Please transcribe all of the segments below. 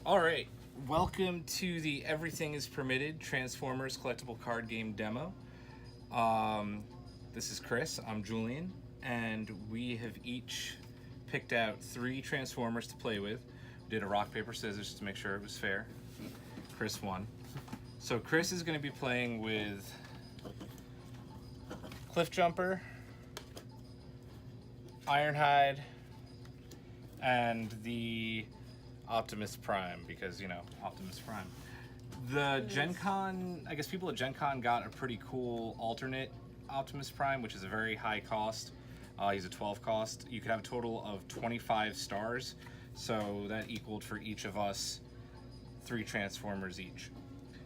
All right, welcome to the Everything is Permitted Transformers Collectible Card Game demo. This is Chris, I'm Julian, and we have each picked out 3 Transformers to play with. We did a rock, paper, scissors to make sure it was fair. Chris won. So Chris is going to be playing with Cliffjumper, Ironhide, and the Optimus Prime, because, you know, Optimus Prime. The Gen Con, I guess people at Gen Con got a pretty cool alternate Optimus Prime, which is a very high cost. He's a 12 cost. You could have a total of 25 stars, so that equaled for each of us 3 Transformers each.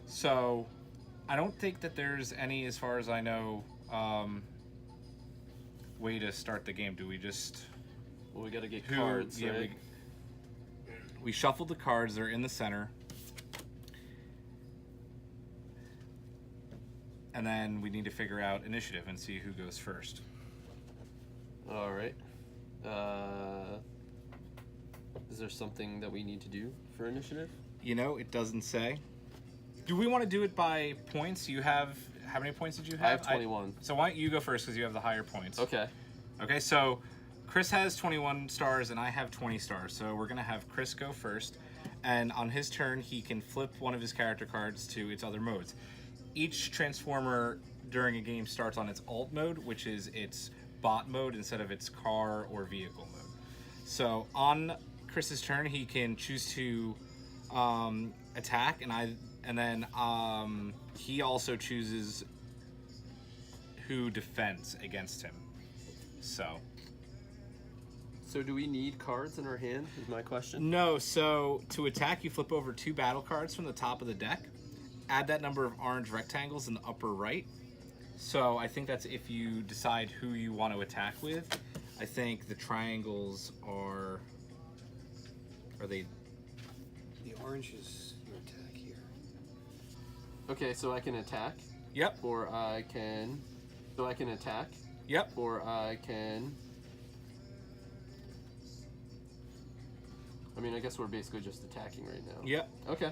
So I don't think that there's any, as far as I know, way to start the game. Do we just... Well, we gotta get cards, yeah, right? We shuffled the cards, they're in the center. And then we need to figure out initiative and see who goes first. All right. Is there something that we need to do for initiative? You know, it doesn't say. Do we want to do it by points? You have, how many points did you have? I have 21. So why don't you go first because you have the higher points. Okay. Okay, so Chris has 21 stars and I have 20 stars. So we're going to have Chris go first. And on his turn, he can flip one of his character cards to its other modes. Each Transformer during a game starts on its alt mode, which is its bot mode instead of its car or vehicle mode. So on Chris's turn, he can choose to attack, and then he also chooses who defends against him. So do we need cards in our hand, is my question? no, so to attack, you flip over 2 battle cards from the top of the deck. Add that number of orange rectangles in the upper right. So I think that's if you decide who you want to attack with. I think the triangles are they... The orange is your attack here. Okay, so I can attack. Yep. Or I can... So I can attack. Yep. Or I can... I mean, I guess we're basically just attacking right now. Yep. Okay.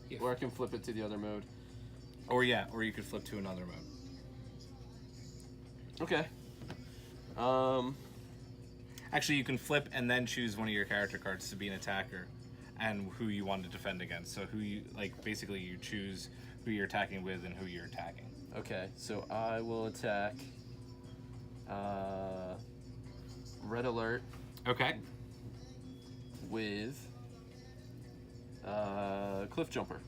Yeah. Or I can flip it to the other mode. Or you could flip to another mode. Okay. Actually, you can flip and then choose one of your character cards to be an attacker and who you want to defend against. So who you, like, basically you choose who you're attacking with and who you're attacking. Okay, so I will attack Red Alert Okay. with Cliffjumper.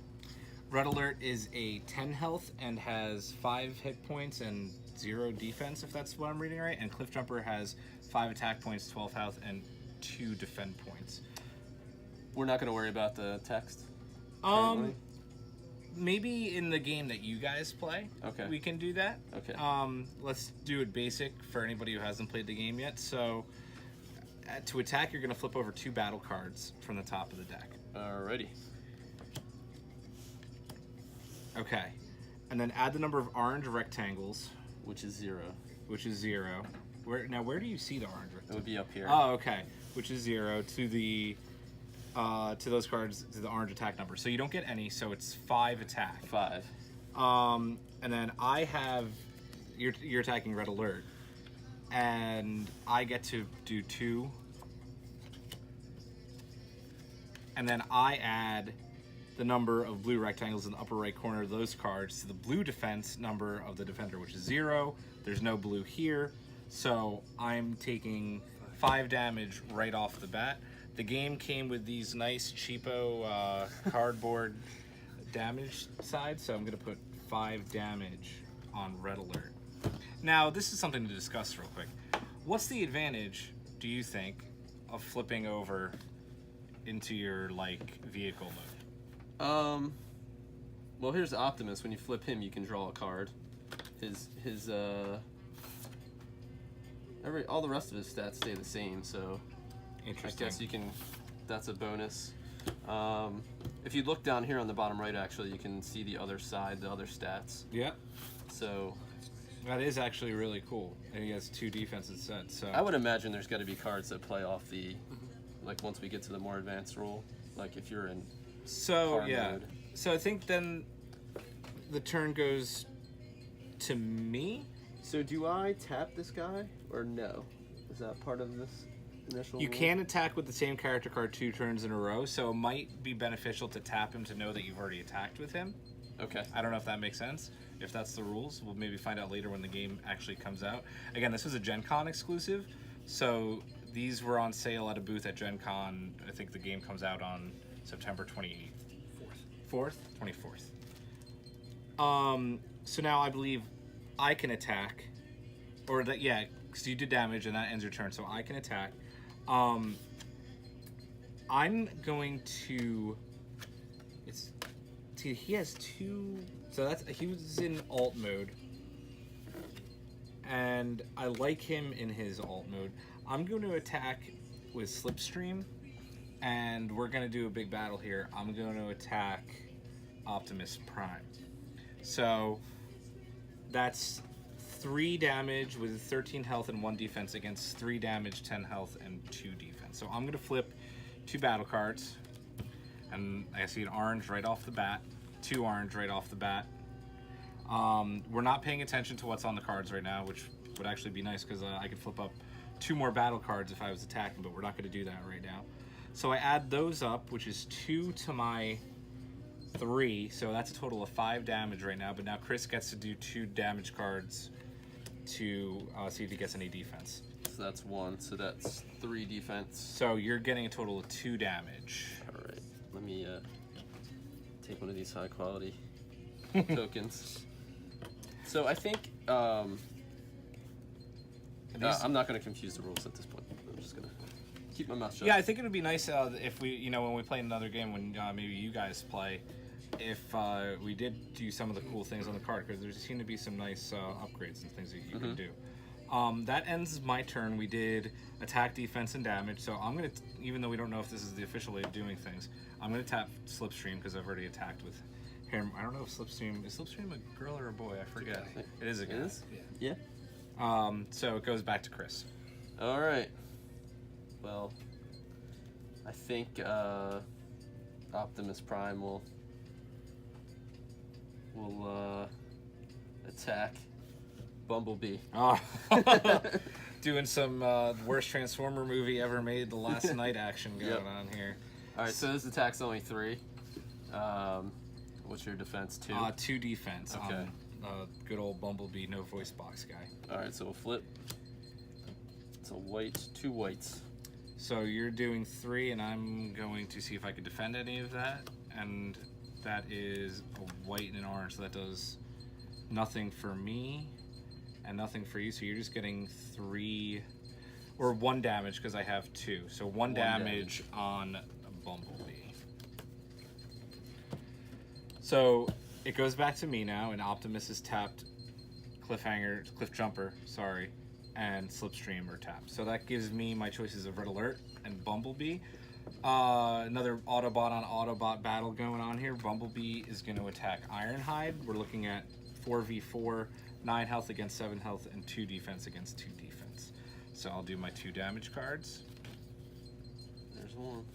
Red Alert is a 10 health and has 5 hit points and 0 defense, if that's what I'm reading right. And Cliffjumper has 5 attack points, 12 health, and 2 defend points. We're not going to worry about the text currently? Maybe in the game that you guys play, Okay. we can do that. Okay. Let's do it basic for anybody who hasn't played the game yet. So to attack, you're going to flip over 2 battle cards from the top of the deck. Alrighty. Okay. And then add the number of orange rectangles, Which is 0. which is 0. Where do you see the orange It rectangle? would be up here. Oh, okay. Which is 0 to the to those cards, to the orange attack number. So you don't get any, so it's 5 attack. 5. And then I have you're attacking Red Alert, and I get to do 2. And then I add the number of blue rectangles in the upper right corner of those cards to the blue defense number of the defender, which is 0. There's no blue here, so I'm taking 5 damage right off the bat. The game came with these nice cheapo cardboard damage sides, so I'm going to put 5 damage on Red Alert. Now, this is something to discuss real quick. What's the advantage, do you think, of flipping over into your, like, vehicle mode? Well, here's Optimus. When you flip him, you can draw a card. All the rest of his stats stay the same, so I Interesting. guess you can, that's a bonus. If you look down here on the bottom right, actually, you can see the other side, the other stats. Yeah, So that is actually really cool. And he has 2 defenses set, so... I would imagine there's got to be cards that play off the, like once we get to the more advanced rule. Like if you're in So Hard yeah. mode. So I think then the turn goes to me. So do I tap this guy or no? Is that part of this initial? You rule? can attack with the same character card 2 turns in a row, so it might be beneficial to tap him to know that you've already attacked with him. Okay. I don't know if that makes sense. If that's the rules, we'll maybe find out later when the game actually comes out. Again, this was a Gen Con exclusive, so these were on sale at a booth at Gen Con. I think the game comes out on September 28th. 4th? 24th. So now I believe I can attack, or that, yeah, because you did damage and that ends your turn, so I can attack. I'm going to, see, he has 2, so he was in alt mode, and I like him in his alt mode. I'm going to attack with Slipstream, and we're going to do a big battle here. I'm going to attack Optimus Prime. So that's 3 damage with 13 health and 1 defense against 3 damage, 10 health, and 2 defense. So I'm going to flip 2 battle cards, and I see an orange right off the bat, 2 orange right off the bat. We're not paying attention to what's on the cards right now, which would actually be nice because I could flip up 2 more battle cards if I was attacking, but we're not going to do that right now. So I add those up, which is 2 to my 3, so that's a total of 5 damage right now, but now Chris gets to do 2 damage cards to see if he gets any defense. So that's 1, so that's 3 defense. So you're getting a total of 2 damage. All right, let me take one of these high quality tokens. So I think I'm not going to confuse the rules at this point. I'm just going to keep my mouth shut. Yeah, I think it would be nice if we, when we play another game, when maybe you guys play, if we did do some of the cool things on the card, because there seem to be some nice upgrades and things that you can do. That ends my turn. We did attack, defense, and damage. So I'm going to, even though we don't know if this is the official way of doing things, I'm going to tap Slipstream because I've already attacked with him. I don't know if Slipstream, is Slipstream a girl or a boy? I forget. It is a guy. Yeah. So it goes back to Chris. All right. Well, I think Optimus Prime will attack Bumblebee. Oh. Doing some worst Transformer movie ever made, the last night action going on here. All right, so this attack's only 3. What's your defense? 2? 2 defense. Okay. Good old Bumblebee, no voice box guy. All right, so we'll flip. It's a white, 2 whites. So you're doing 3, and I'm going to see if I can defend any of that. And that is a white and an orange, so that does nothing for me and nothing for you. So you're just getting 3 or 1 damage because I have 2. So 1 damage on Bumblebee. So it goes back to me now, and Optimus has tapped Cliffjumper, sorry, and Slipstream are tapped. So that gives me my choices of Red Alert and Bumblebee. Another Autobot on Autobot battle going on here. Bumblebee is going to attack Ironhide. We're looking at 4v4, 9 health against 7 health, and 2 defense against 2 defense. So I'll do my 2 damage cards. There's 1.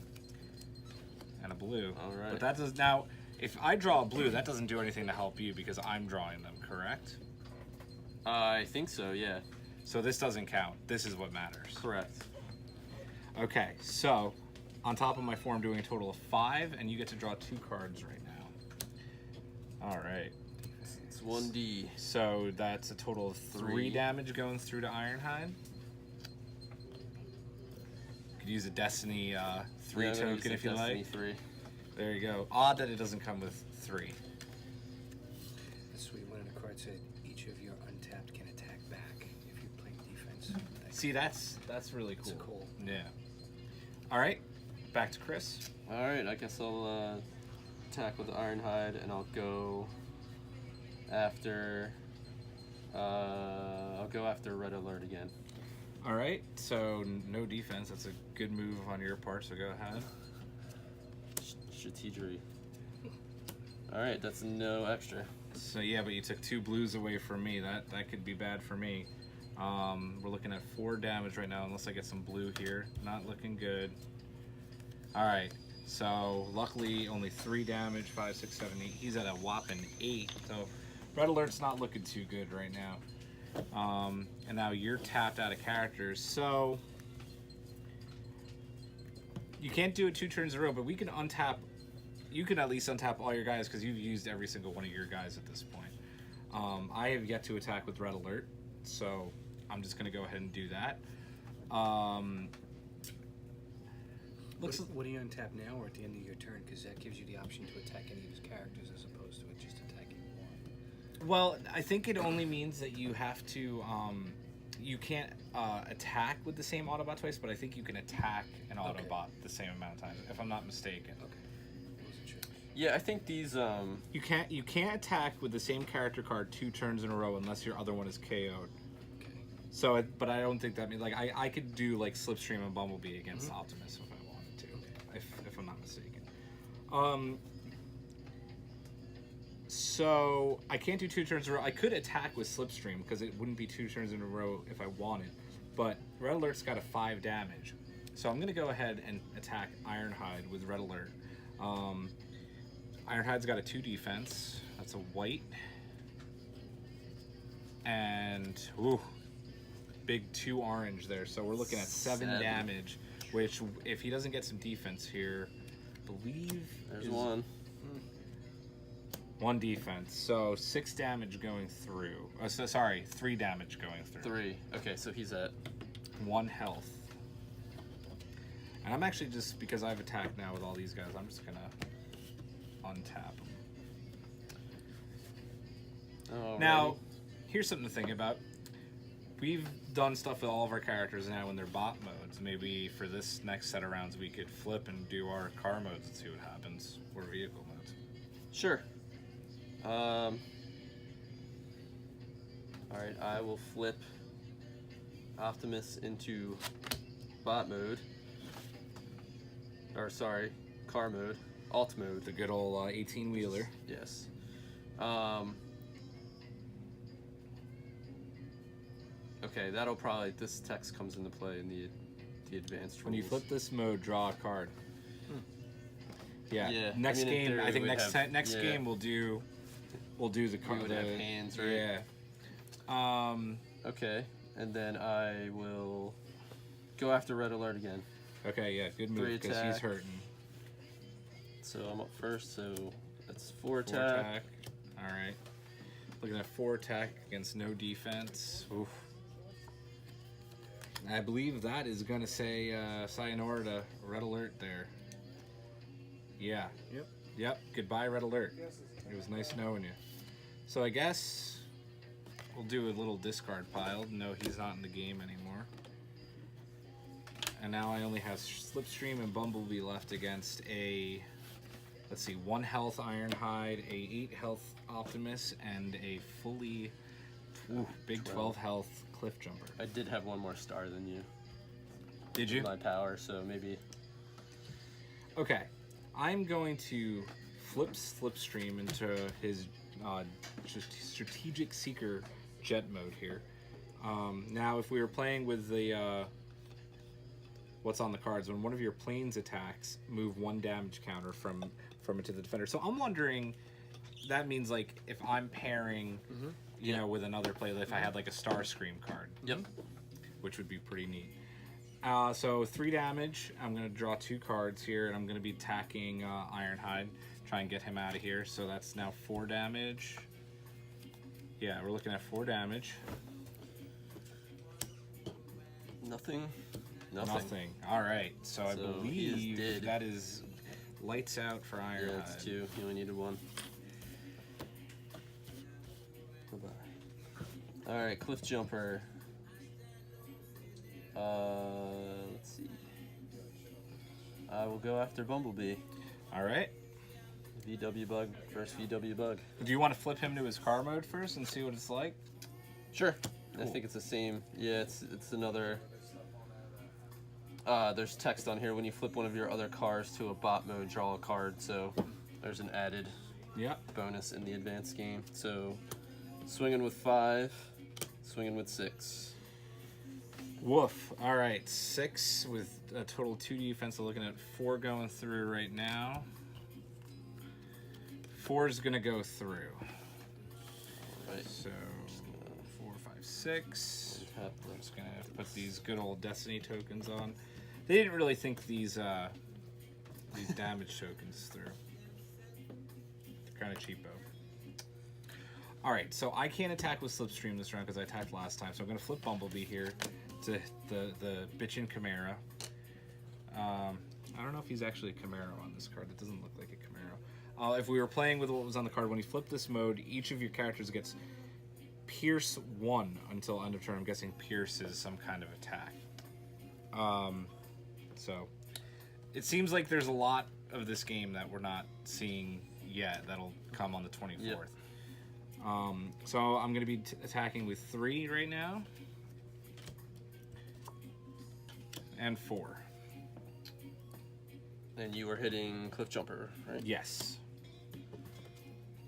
And a blue. All right. But that does now. If I draw a blue, that doesn't do anything to help you because I'm drawing them, correct? I think so, yeah. So this doesn't count. This is what matters. Correct. Okay, so on top of my 4, I'm doing a total of 5, and you get to draw 2 cards right now. All right. It's 1D. So that's a total of 3 3 damage going through to Ironhide. Could use a Destiny 3 token if you Destiny like. 3. There you go. Odd that it doesn't come with 3. The sweet one in the card said each of your untapped can attack back if you're playing defense. See, that's really cool. That's cool. Yeah. All right, back to Chris. All right, I guess I'll attack with the Ironhide, and I'll go after. I'll go after Red Alert again. All right, so no defense. That's a good move on your part. So go ahead. Strategery. All right, that's no extra. So yeah, but you took 2 blues away from me. That could be bad for me. We're looking at 4 damage right now, unless I get some blue here. Not looking good. All right, So luckily only 3 damage, 5, 6, 7, 8. He's at a whopping 8. So Red Alert's not looking too good right now. And now you're tapped out of characters. So you can't do it 2 turns in a row, but we can untap. You can at least untap all your guys because you've used every single one of your guys at this point. I have yet to attack with Red Alert, so I'm just going to go ahead and do that. What do you untap now or at the end of your turn? Because that gives you the option to attack any of his characters as opposed to it just attacking one. Well, I think it only means that you have to, you can't attack with the same Autobot twice, but I think you can attack an Autobot the same amount of times, if I'm not mistaken. Okay. I wasn't sure. Yeah, I think these. You can't attack with the same character card 2 turns in a row unless your other one is KO'd. Okay. So, but I don't think that means, like, I could do like Slipstream and Bumblebee against Optimus if I wanted to, if I'm not mistaken. So I can't do 2 turns in a row. I could attack with Slipstream because it wouldn't be 2 turns in a row if I wanted. But Red Alert's got a 5 damage. So I'm going to go ahead and attack Ironhide with Red Alert. Ironhide's got a 2 defense. That's a white. And, ooh, big 2 orange there. So we're looking at 7 damage, which if he doesn't get some defense here, I believe There's one. 1 defense, so 6 damage going through. Oh, so, sorry, 3 damage going through. 3. Okay, so he's at 1 health. And I'm actually just, because I've attacked now with all these guys, I'm just gonna untap them. Now, here's something to think about. We've done stuff with all of our characters now in their bot modes. Maybe for this next set of rounds we could flip and do our car modes and see what happens, or vehicle modes. Sure. Alright, I will flip Optimus into bot mode. Or sorry, car mode. Alt mode. The good old 18-wheeler. Yes. Okay, that'll probably, this text comes into play in the advanced rules. When you flip this mode, draw a card. Yeah. Yeah, Next I mean, in game, theory, I think we'd next have- next yeah. game we'll do the card. would have hands, right? Yeah. Okay, and then I will go after Red Alert again. Okay. Yeah. Good move 3 because he's attack. hurting. So I'm up first, so that's 4 4 attack. All right. Looking at 4 attack against no defense. Oof. I believe that is going to say sayonara to Red Alert there. Yeah. Yep. Goodbye, Red Alert. It was nice knowing you. So I guess we'll do a little discard pile. No, he's not in the game anymore. And now I only have Slipstream and Bumblebee left against a, let's see, 1 health Ironhide, a 8 health Optimus, and a fully big 12 health Cliffjumper. I did have 1 more star than you. Did you? My power, so maybe. Okay. I'm going to flip Slipstream into his Strategic Seeker jet mode here. Now, if we were playing with the what's on the cards, when one of your planes attacks, move 1 damage counter from it to the defender. So I'm wondering, that means like if I'm pairing, you know, with another player, if I had like a Starscream card, which would be pretty neat. So 3 damage. I'm going to draw 2 cards here, and I'm going to be attacking Ironhide, try and get him out of here. So that's now 4 damage. Yeah, we're looking at 4 damage. Nothing. All right. So I he is believe dead. that is lights out for Ironhide. Yeah, it's 2. You only needed 1. Bye-bye. Alright, Cliffjumper. Let's see. I will go after Bumblebee. All right. VW bug versus VW bug. Do you want to flip him to his car mode first and see what it's like? Sure. I Cool. think it's the same. Yeah, it's another. There's text on here. When you flip one of your other cars to a bot mode, draw a card. So there's an added bonus in the advanced game. So swinging with 5, swinging with 6. Woof. All right, 6 with a total 2 defense. So looking at 4 going through right now. 4 is gonna go through. All right. So 4, 5, 6. I'm just gonna put these good old Destiny tokens on. They didn't really think these damage tokens through. They're kind of cheapo. All right, so I can't attack with Slipstream this round because I attacked last time. So I'm gonna flip Bumblebee here to the bitchin' Chimera. I don't know if he's actually a Camaro on this card. It doesn't look like a Camaro. If we were playing with what was on the card, when you flip this mode, each of your characters gets Pierce 1 until end of turn. I'm guessing Pierce is some kind of attack. So it seems like there's a lot of this game that we're not seeing yet that'll come on the 24th. Yep. So I'm going to be attacking with 3 right now. And 4. And you were hitting Cliffjumper, right? Yes.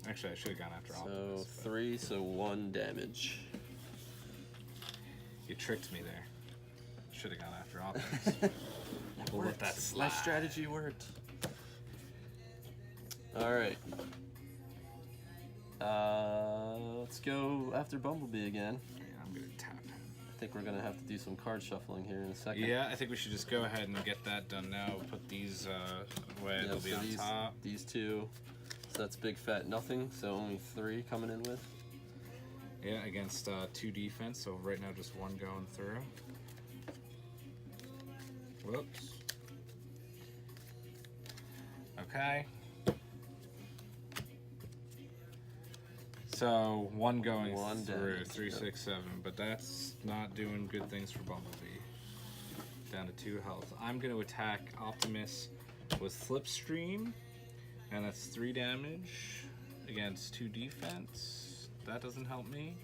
Actually, I should have gone after So Optimus. 3, so 1 damage. You tricked me there. Should have gone after Optimus. We'll let that slide. My strategy worked. Alright. Let's go after Bumblebee again. Yeah, I'm going to tap. I think we're going to have to do some card shuffling here in a second. Yeah, I think we should just go ahead and get that done now. Put these away. Yeah, They'll be so on top. These 2. So that's big fat nothing. So only 3 coming in with. Yeah, against 2 defense. So right now just 1 going through. Whoops. Okay. So 1 going through, damage, 3, 6, 7, but that's not doing good things for Bumblebee. Down to 2 health. I'm going to attack Optimus with Slipstream, and that's 3 damage against 2 defense. That doesn't help me,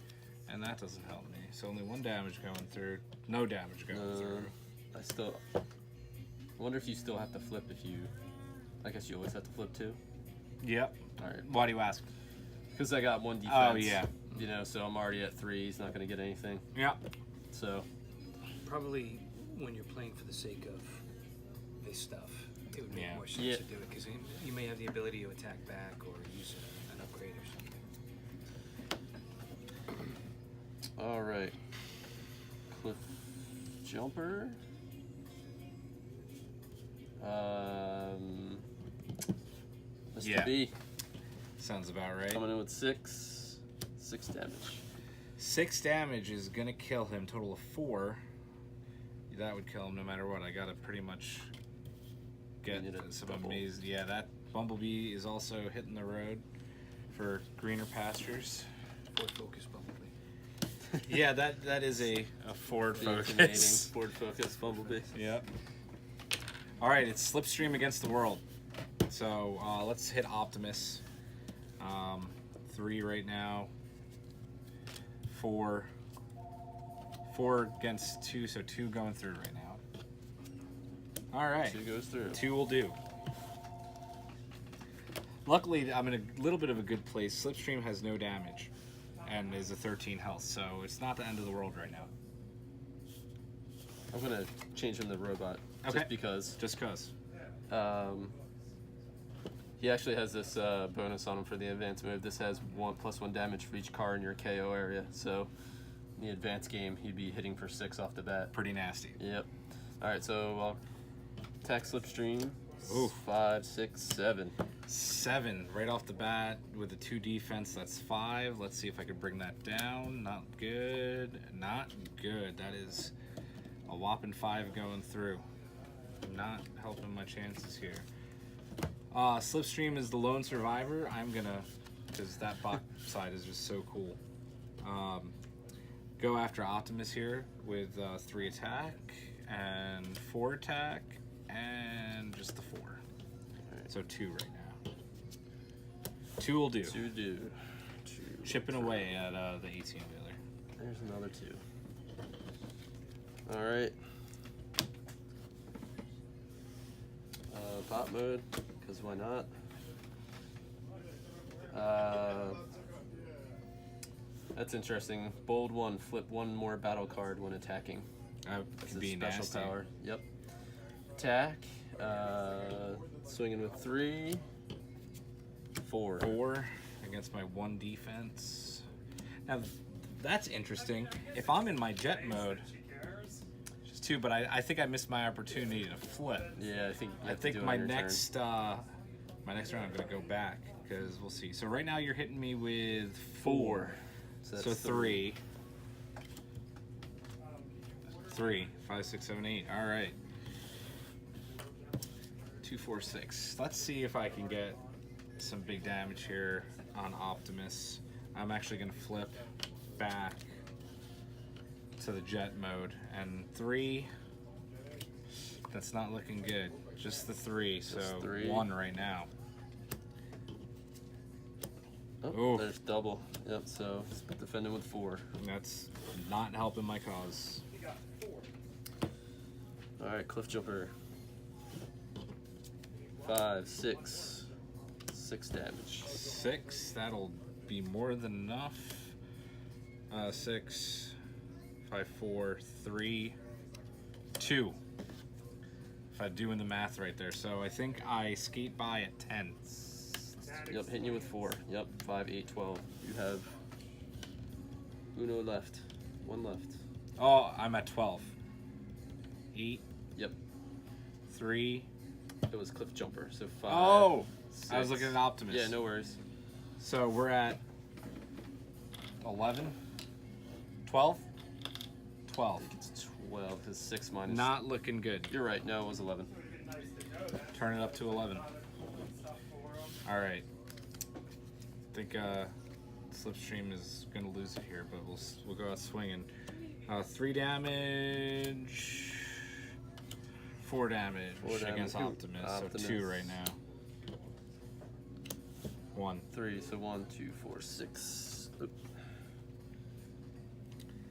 and that doesn't help me. So only 1 damage going through, no damage going through. I wonder if you still have to flip if you. I guess you always have to flip too. Yep. All right. Why do you ask? Because I got 1 defense. Oh yeah. You know, so I'm already at 3. He's not going to get anything. Yep. So. Probably when you're playing for the sake of this stuff, it would make more sense to do it because you may have the ability to attack back or use an upgrade or something. All right. Cliffjumper. Mr. B. Sounds about right. Coming in with 6 damage. 6 damage is gonna kill him. Total of 4. That would kill him no matter what. I gotta pretty much get some amazing. Yeah, that Bumblebee is also hitting the road for greener pastures. Ford Focus Bumblebee. Yeah, that is a Ford The Focus. intimidating Ford Focus Bumblebee. Yep. All right, it's Slipstream against the world. So let's hit Optimus. 3 right now. 4 against 2, so 2 going through right now. All right. 2 goes through. 2 will do. Luckily, I'm in a little bit of a good place. Slipstream has no damage and is a 13 health, so it's not the end of the world right now. I'm going to change him to robot. Okay. Just because. Just cause. He actually has this bonus on him for the advanced move. This has +1 damage for each car in your KO area. So in the advanced game, he'd be hitting for 6 off the bat. Pretty nasty. Yep. All right, so I'll attack Slipstream. Ooh. 5, 6, 7. 7 right off the bat with the 2 defense. That's 5. Let's see if I can bring that down. Not good. Not good. That is a whopping 5 going through. Not helping my chances here. Slipstream is the lone survivor. I'm gonna, because that box side is just so cool. Go after Optimus here with 3 attack and 4 attack and just the 4. Right. So 2 right now. 2 will do. 2 do. 2. Chipping away at the 18 wheeler. There's another 2. All right. Pop mode, because why not? That's interesting. Bold 1, flip 1 more battle card when attacking. That's Can a be special nasty. power. Yep. Attack. Swinging with 3. 4. 4 against my 1 defense. Now that's interesting. If I'm in my jet mode, just 2, but I think I missed my opportunity to flip. Yeah, I think. You I have to think do it my on your turn. next round I'm gonna go back because we'll see. So right now you're hitting me with 4. So, So that's 3. 3, 5, 6, 7, 8. All right. 2, 4, 6. Let's see if I can get some big damage here on Optimus. I'm actually gonna flip back to the jet mode, and 3. That's not looking good. Just the 3. So 3. 1 right now. Oh, Oof. there's double. Yep. So it's defending with 4. That's not helping my cause. All right, Cliffjumper. 5, 6, 6 damage. 6. That'll be more than enough. 6, 5, 4, 3, 2. If I'm doing the math right there. So I think I skate by at 10. Yep, hitting you with 4. Yep, 5, 8, 12. You have Uno left. 1 left. Oh, I'm at 12. 8, Yep, 3. it was Cliffjumper. So 5. Oh! 6. I was looking at Optimus. Yeah, no worries. So we're at 11? 12? 12. It's 12 because 6 minus. Not looking good. You're right. No, it was 11. Turn it up to 11. All right. I think Slipstream is gonna lose it here, but we'll go out swinging. 3 damage. 4 damage, 4 damage. against Ooh, Optimus. Optimus. So 2 right now. 1. 3. So 1, 2, 4, 6. Oop.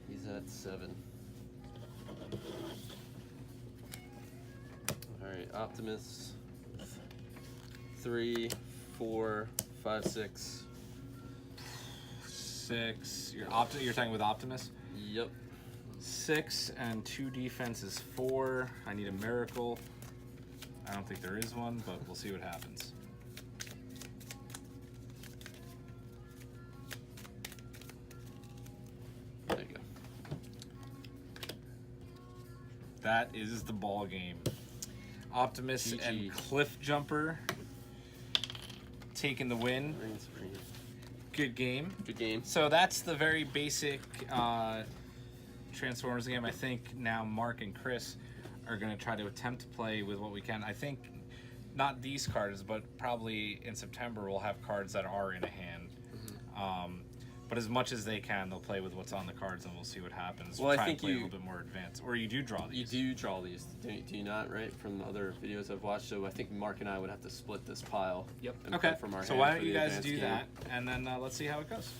He's at 7. All right, Optimus. 3, 4, 5, 6. 6. You're talking with Optimus? Yep. 6 and 2 defense is 4. I need a miracle. I don't think there is one, but we'll see what happens. There you go. That is the ball game. Optimus GG. and Cliffjumper taking the win. Reign supreme. Good game. Good game. So that's the very basic Transformers game. I think now Mark and Chris are going to try to attempt to play with what we can. I think not these cards, but probably in September we'll have cards that are in a hand. But as much as they can, they'll play with what's on the cards, and we'll see what happens. Well, I Try think and play you- a little bit more advanced, or you do draw You these. do draw these, do you not, right? From the other videos I've watched. So I think Mark and I would have to split this pile. Yep. And Okay. play from our So hand why for don't you the guys advanced do game. that, and then let's see how it goes.